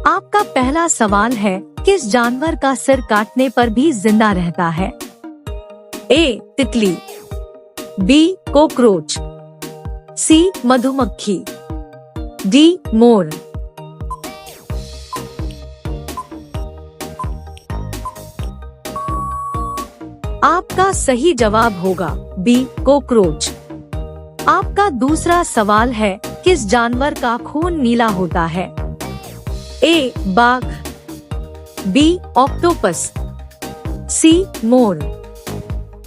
आपका पहला सवाल है, किस जानवर का सिर काटने पर भी जिंदा रहता है? ए. तितली, बी. कॉकरोच, सी. मधुमक्खी, डी. मोर। आपका सही जवाब होगा बी. कॉकरोच। आपका दूसरा सवाल है, किस जानवर का खून नीला होता है? ए. बाघ, बी. ऑक्टोपस, सी. मोर,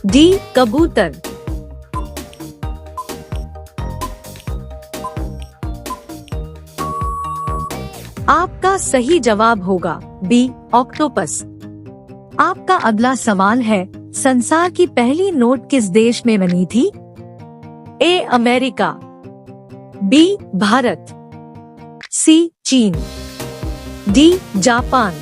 डी. कबूतर। आपका सही जवाब होगा बी. ऑक्टोपस। आपका अगला सवाल है, संसार की पहली नोट किस देश में बनी थी? A. America, B. Bharat, C. चीन, डी. जापान।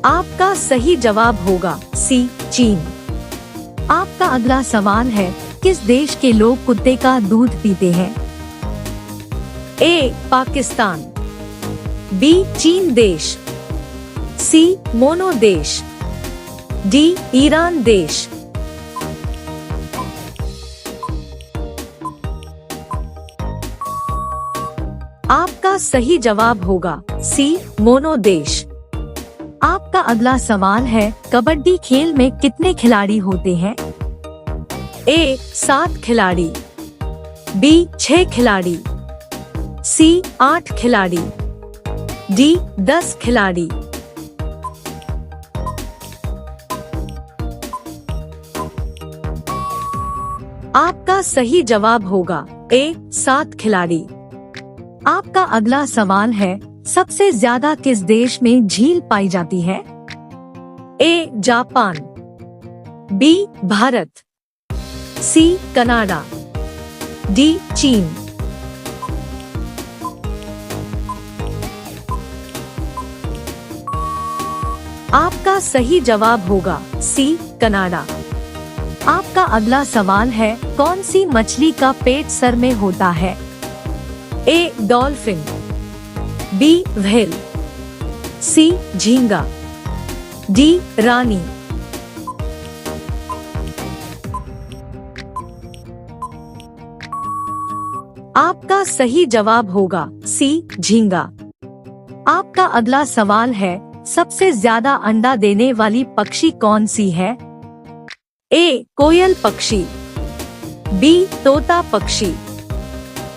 आपका सही जवाब होगा सी. चीन। आपका अगला सवाल है, किस देश के लोग कुत्ते का दूध पीते हैं? ए. पाकिस्तान, बी. चीन देश, सी. मोनो देश, डी. ईरान देश। आपका सही जवाब होगा सी. मोनो देश। आपका अगला सवाल है, कबड्डी खेल में कितने खिलाड़ी होते हैं? ए. 7 खिलाड़ी, बी. 6 खिलाड़ी, सी. 8 खिलाड़ी, डी. 10 खिलाड़ी। आपका सही जवाब होगा ए. 7 खिलाड़ी। आपका अगला सवाल है, सबसे ज्यादा किस देश में झील पाई जाती है? A. Japan, B. Bharat, C. Canada, D. चीन। आपका सही जवाब होगा सी. कनाडा। आपका अगला सवाल है, कौन सी मछली का पेट सर में होता है? A. Dolphin, B. Whale, C. झींगा, डी. रानी। आपका सही जवाब होगा सी. झींगा। आपका अगला सवाल है, सबसे ज्यादा अंडा देने वाली पक्षी कौन सी है? ए. कोयल पक्षी, बी. तोता पक्षी,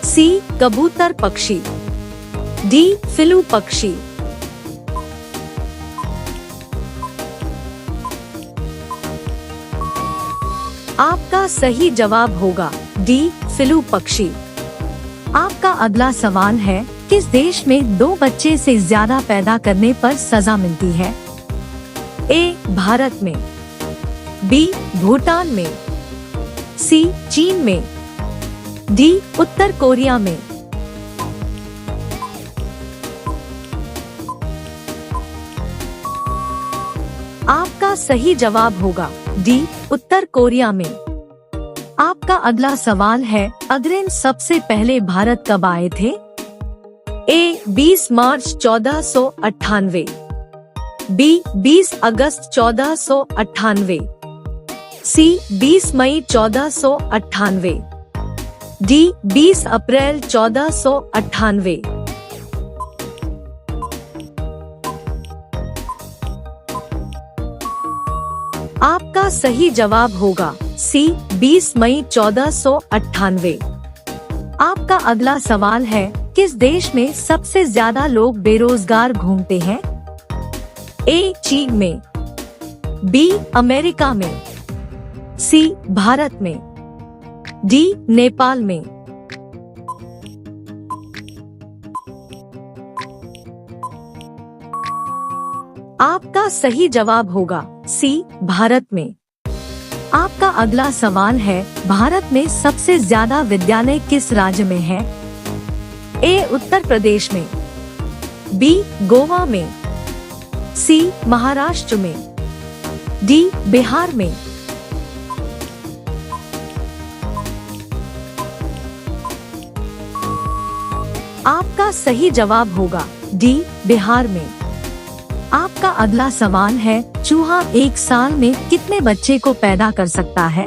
सी. कबूतर पक्षी, डी. फिलू पक्षी। आपका सही जवाब होगा डी. फिलू पक्षी। आपका अगला सवाल है, किस देश में 2 बच्चे से ज्यादा पैदा करने पर सजा मिलती है? ए. भारत में, बी. भूटान में, सी. चीन में, डी. उत्तर कोरिया में। आपका सही जवाब होगा डी. उत्तर कोरिया में। आपका अगला सवाल है, अग्रसेन सबसे पहले भारत कब आए थे? ए. 20 मार्च 1498, बी. 20 अगस्त 1498, सी. 20 मई 1498, डी. 20 अप्रैल 1498। आपका सही जवाब होगा सी. 20 मई 1498। आपका अगला सवाल है, किस देश में सबसे ज्यादा लोग बेरोजगार घूमते हैं? ए. चीन में, बी. अमेरिका में, सी. भारत में, डी. नेपाल में। आपका सही जवाब होगा सी. भारत में। आपका अगला सवाल है, भारत में सबसे ज्यादा विद्यालय किस राज्य में है? ए. उत्तर प्रदेश में, बी. गोवा में, सी. महाराष्ट्र में, डी. बिहार में। आपका सही जवाब होगा डी, बिहार में। आपका अगला सवाल है, चूहा एक साल में कितने बच्चे को पैदा कर सकता है?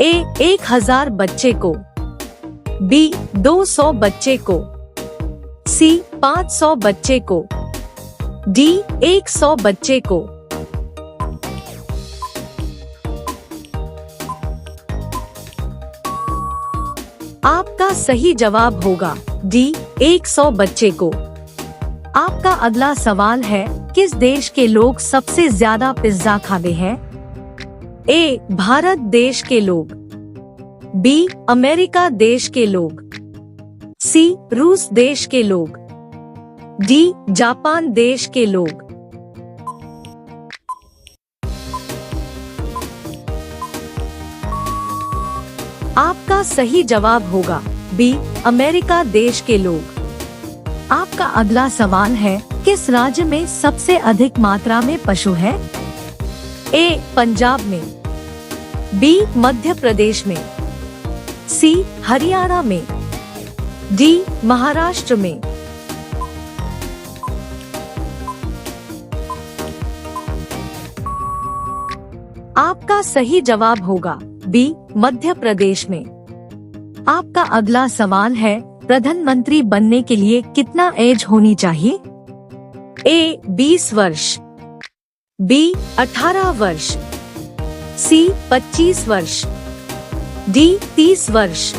ए, 1000 बच्चे को, बी, 200 बच्चे को, सी, 500 बच्चे को, डी, 100 बच्चे को। आपका सही जवाब होगा डी, 100 बच्चे को। आपका अगला सवाल है, किस देश के लोग सबसे ज्यादा पिज्जा खाते हैं? ए, भारत देश के लोग, बी, अमेरिका देश के लोग, सी, रूस देश के लोग, डी, जापान देश के लोग। आपका सही जवाब होगा बी, अमेरिका देश के लोग। आपका अगला सवाल है, किस राज्य में सबसे अधिक मात्रा में पशु है? ए, पंजाब में, बी, मध्य प्रदेश में, सी, हरियाणा में, डी, महाराष्ट्र में। आपका सही जवाब होगा बी, मध्य प्रदेश में। आपका अगला सवाल है, प्रधानमंत्री बनने के लिए कितना एज होनी चाहिए? ए, 20 वर्ष, बी, 18 वर्ष, सी, 25 वर्ष, डी, 30 वर्ष।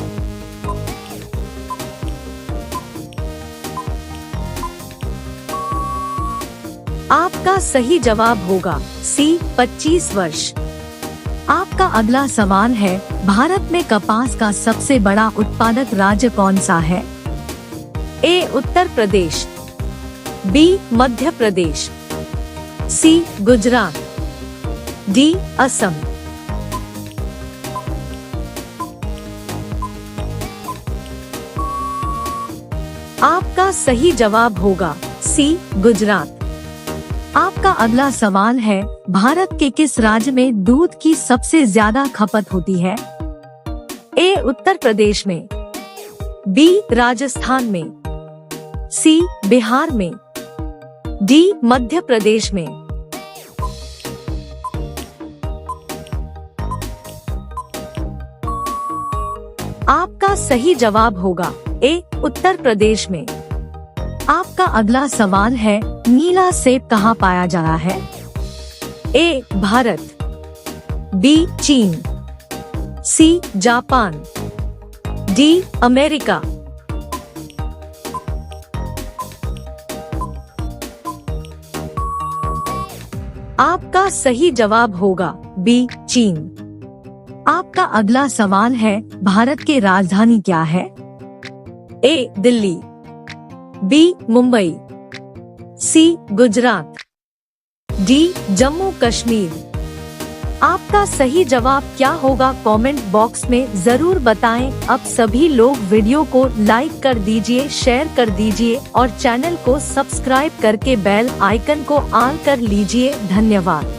आपका सही जवाब होगा सी, 25 वर्ष। आपका अगला सवाल है, भारत में कपास का सबसे बड़ा उत्पादक राज्य कौन सा है? ए, उत्तर प्रदेश, बी, मध्य प्रदेश, सी, गुजरात, डी, असम। आपका सही जवाब होगा सी, गुजरात। आपका अगला सवाल है, भारत के किस राज्य में दूध की सबसे ज्यादा खपत होती है? ए, उत्तर प्रदेश में, बी, राजस्थान में, सी, बिहार में, डी, मध्य प्रदेश में। आपका सही जवाब होगा ए, उत्तर प्रदेश में। आपका अगला सवाल है, नीला सेब कहाँ पाया जा रहा है? ए, भारत, बी, चीन, सी, जापान, डी, अमेरिका। आपका सही जवाब होगा बी, चीन। आपका अगला सवाल है, भारत की राजधानी क्या है? ए, दिल्ली, बी, मुंबई, सी, गुजरात, डी, जम्मू कश्मीर। आपका सही जवाब क्या होगा कमेंट बॉक्स में जरूर बताएं। अब सभी लोग वीडियो को लाइक कर दीजिए, शेयर कर दीजिए और चैनल को सब्सक्राइब करके बेल आइकन को ऑन कर लीजिए। धन्यवाद।